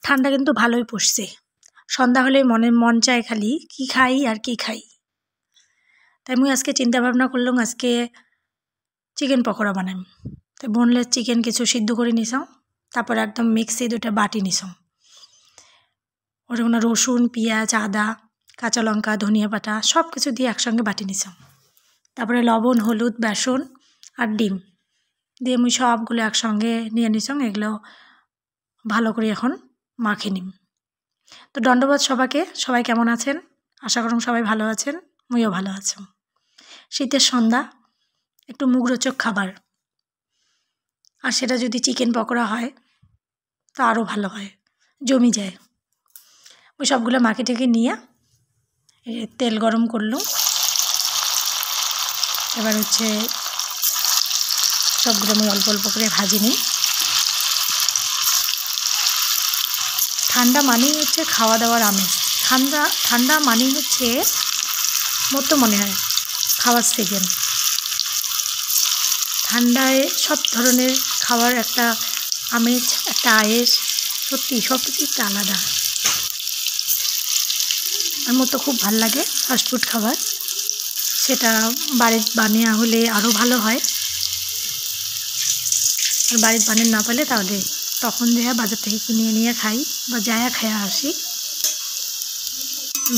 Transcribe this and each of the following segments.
ঠান্ডা কিন্তু ভালোই পড়ছে। সন্ধ্যা হলে মন চায় খালি কি খাই আর কি খাই। তাই মুই আজকে চিন্তা ভাবনা করলাম আজকে চিকেন পকোড়া বানাম। তাই বোনলেস চিকেন কিছু সিদ্ধ করে নিছাম, তারপর একদম মিক্সি দুটো বাটি নিছাম। ওর কোনো রসুন, পেঁয়াজ, আদা, কাঁচা লঙ্কা, ধনিয়া পাতা সব কিছু দিয়ে একসঙ্গে বাটি নিছাম। তারপরে লবণ, হলুদ, বেসন আর ডিম দিয়ে মুই সবগুলো একসঙ্গে নিয়ে নিছাম। এগুলো ভালো করে এখন মাখে নিম। তো দণ্ডবোধ সবাইকে। সবাই কেমন আছেন? আশা করুন সবাই ভালো আছেন, মুইও ভালো আছি। শীতের সন্ধ্যা, একটু মুখরোচক খাবার, আর সেটা যদি চিকেন পকোড়া হয় তা আরও ভালো হয়, জমি যায়। ওই সবগুলো মাখে টেকে নিয়ে তেল গরম করলাম। এবার সবগুলো আমি অল্প অল্প করে ভাজি নিই। ঠান্ডা মানেই খাওয়া দাওয়ার আমেজ। ঠান্ডা মানেই মোর তো মনে হয় খাওয়ার সিজন। ঠান্ডায় সব ধরনের খাওয়ার একটা আমেজ, একটা আয়েস, সত্যি সব কিছু একটা আলাদা। আমার তো খুব ভাল লাগে ফাস্টফুড খাবার। সেটা বাড়ির বানিয়ে হলে আরও ভালো হয়, আর বাড়ির বানিয়ে না পেলে তাহলে তখন যাইয়া বাজার থেকে কিনে নিয়ে খাই বা যাইয়া খেয়ে আসি।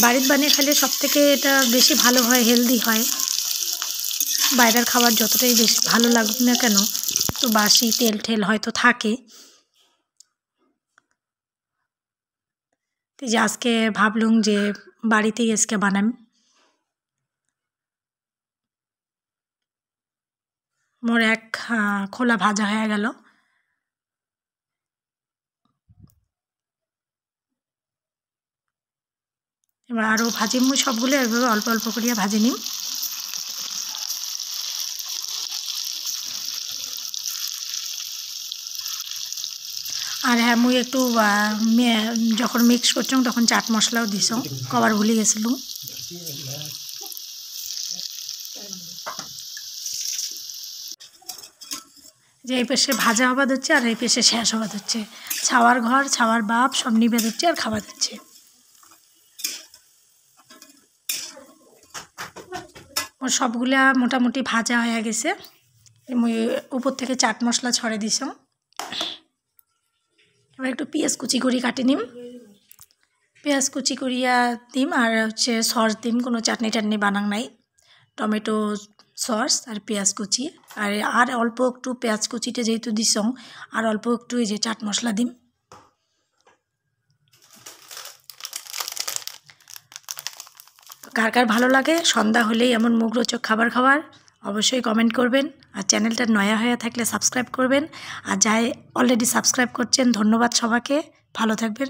বাড়ির বানিয়ে খেলে সবথেকে এটা বেশি ভালো হয়, হেলদি হয়। বাইরের খাবার যতটাই বেশি ভালো লাগুক না কেন, একটু বাসি তেল ঠেল হয়তো থাকে। তো যে আজকে ভাবলুম যে বাড়িতেই আজকে বানাম। মোর এক খোলা ভাজা হয়ে গেল। এবার আরও ভাজি মুই সবগুলো এভাবে অল্প অল্প করিয়া ভাজি নিম। আর হ্যাঁ, মুই একটু যখন মিক্স করছিলাম তখন চাট মশলাও দিছাম, কবার ভুলে গেছিলাম। যে এই পেশে ভাজা হবাদ হচ্ছে আর এই পেশে শেষ হবাদ হচ্ছে। ছাওয়ার ঘর, ছাওয়ার বাপ সব নিবে হচ্ছে আর খাওয়া হচ্ছে। ওর সবগুলা মোটামুটি ভাজা হয়ে গেছে। মুই উপর থেকে চাট মশলা ছড়ে দিছাম। এবার একটু পেঁয়াজ কুচি করি কাটি নিম। পেঁয়াজ কুচি করিয়া দিম আর সস দিম। কোনো চাটনি টাটনি বানাং নাই, টমেটো সস আর পেঁয়াজ কুচি আর অল্প একটু পেঁয়াজ কুচিটা যেহেতু দিছং আর অল্প একটু এই যে চাট মশলা দিম। কার কার ভালো লাগে সন্ধ্যা হলেই এমন মুখরোচক খাবার খাওয়ার, অবশ্যই কমেন্ট করবেন। আর চ্যানেলটা নয়া হয়ে থাকলে সাবস্ক্রাইব করবেন। আর যাই অলরেডি সাবস্ক্রাইব করছেন ধন্যবাদ সবাইকে। ভালো থাকবেন।